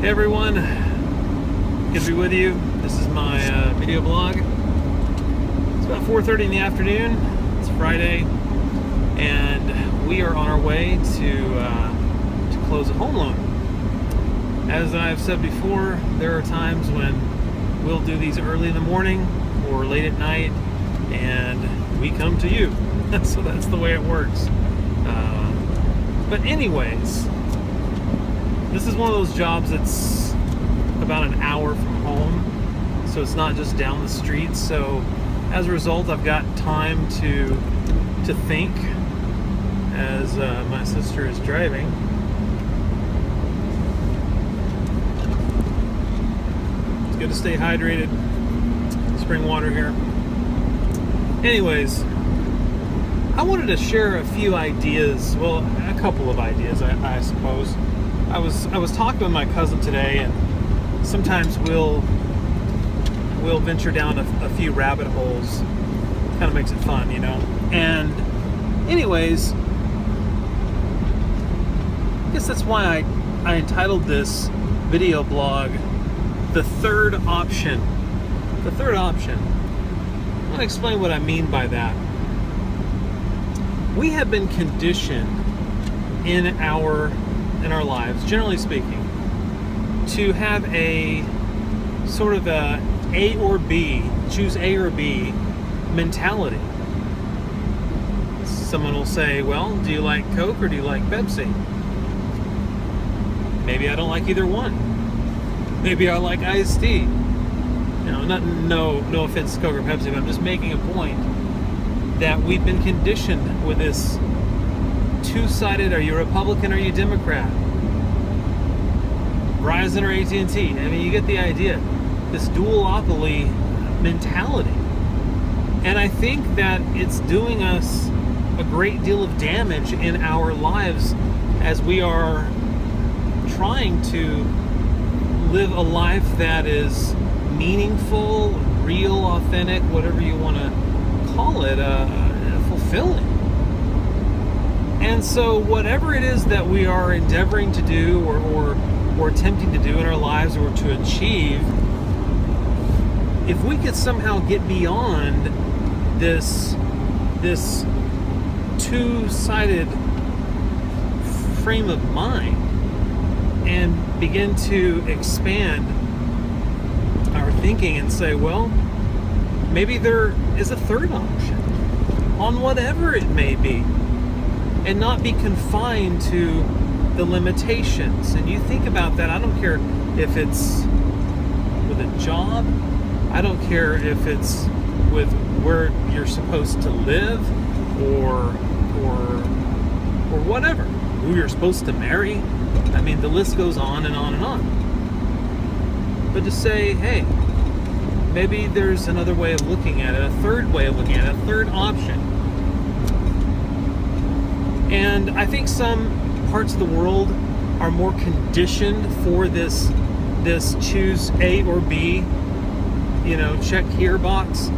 Hey everyone, good to be with you. This is my video blog. It's about 4:30 in the afternoon. It's Friday, and we are on our way to close a home loan. As I've said before, there are times when we'll do these early in the morning or late at night, and we come to you. So that's the way it works. But anyways, this is one of those jobs that's about an hour from home, so it's not just down the street. So as a result, I've got time to think as my sister is driving. It's good to stay hydrated. Spring water here. Anyways, I wanted to share a few ideas, well, a couple of ideas, I suppose. I was talking with my cousin today, and sometimes we'll venture down a few rabbit holes. Kind of makes it fun, you know. And anyways, I guess that's why I entitled this video blog "The Third Option." The third option. I want to explain what I mean by that. We have been conditioned in our lives, generally speaking, to have a sort of A or B, choose A or B mentality. Someone will say, well, do you like Coke or do you like Pepsi? Maybe I don't like either one. Maybe I like iced tea. You know, no offense to Coke or Pepsi, but I'm just making a point that we've been conditioned with this two-sided, are you Republican or are you Democrat? Verizon or AT&T? I mean, you get the idea. This duopoly mentality. And I think that it's doing us a great deal of damage in our lives as we are trying to live a life that is meaningful, real, authentic, whatever you want to call it, fulfilling. And so whatever it is that we are endeavoring to do or attempting to do in our lives or to achieve, if we could somehow get beyond this two-sided frame of mind and begin to expand our thinking and say, well, maybe there is a third option on whatever it may be, and not be confined to the limitations. And you think about that. I don't care if it's with a job. I don't care if it's with where you're supposed to live or whatever, who you're supposed to marry. I mean, the list goes on and on and on. But to say, hey, maybe there's another way of looking at it, a third way of looking at it, a third option. And I think some parts of the world are more conditioned for this choose A or B, you know, check here box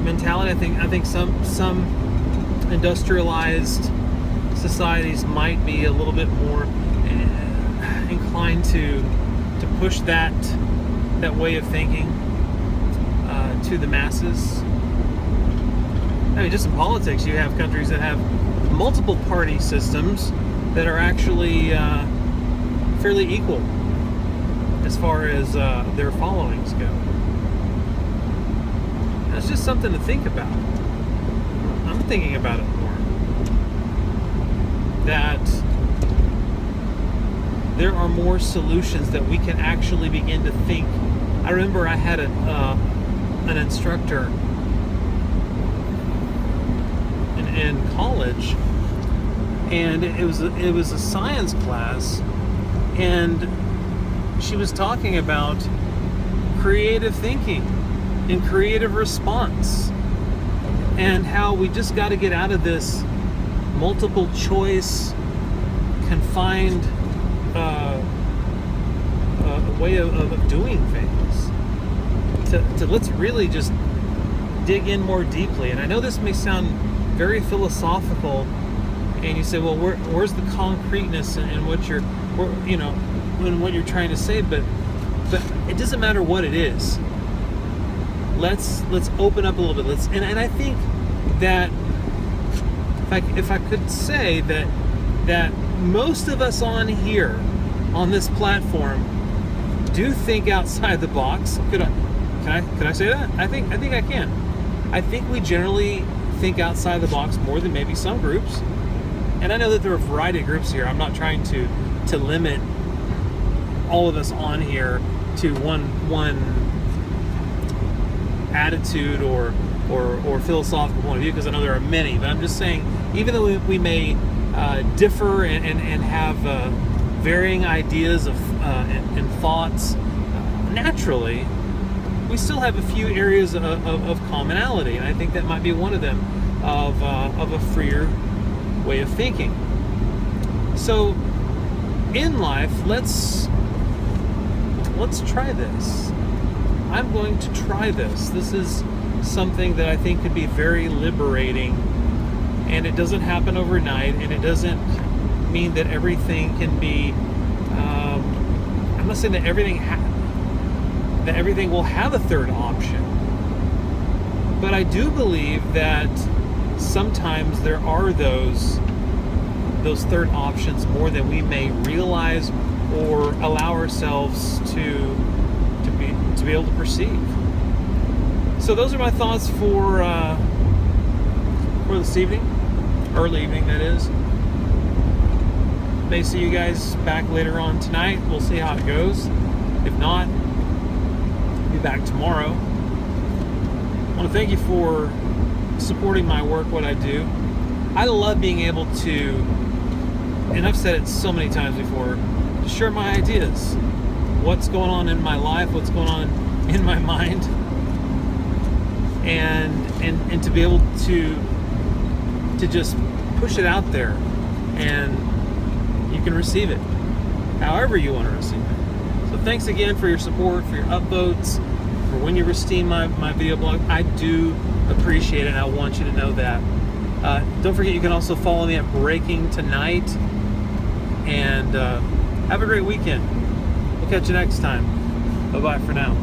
mentality. I think some industrialized societies might be a little bit more inclined to push that way of thinking to the masses. I mean, just in politics, you have countries that have multiple party systems that are actually fairly equal as far as their followings go. That's just something to think about. I'm thinking about it more. That there are more solutions that we can actually begin to think. I remember I had an instructor in college, and it was a science class, and she was talking about creative thinking and creative response, and how we just got to get out of this multiple choice, confined way of doing things. To let's really just dig in more deeply. And I know this may sound very philosophical, and you say, well, where's the concreteness in what you're in what you're trying to say, but it doesn't matter what it is. Let's open up a little bit. And I think that if I could say that most of us on here, on this platform, do think outside the box. Could I say that? I think I can. I think we generally think outside the box more than maybe some groups. And I know that there are a variety of groups here. I'm not trying to limit all of us on here to one attitude or philosophical point of view, because I know there are many. But I'm just saying, even though we may differ and have varying ideas and thoughts, naturally, we still have a few areas of commonality, and I think that might be one of them, of a freer way of thinking. So in life, let's try this. I'm going to try this. This is something that I think could be very liberating, and it doesn't happen overnight, and it doesn't mean that everything can be I'm not saying that everything will have a third option, but I do believe that sometimes there are those third options more than we may realize or allow ourselves to be able to perceive. So those are my thoughts for this evening, early evening that is. May see you guys back later on tonight. We'll see how it goes. If not, I'll be back tomorrow. I want to thank you for supporting my work, what I do. I love being able to, and I've said it so many times before, to share my ideas. What's going on in my life, what's going on in my mind, and to be able to just push it out there, and you can receive it however you want to receive it. So thanks again for your support, for your upvotes, for when you esteem my video blog. I do appreciate it, and I want you to know that. Don't forget, you can also follow me at Breaking Tonight, and have a great weekend. We'll catch you next time. Bye-bye for now.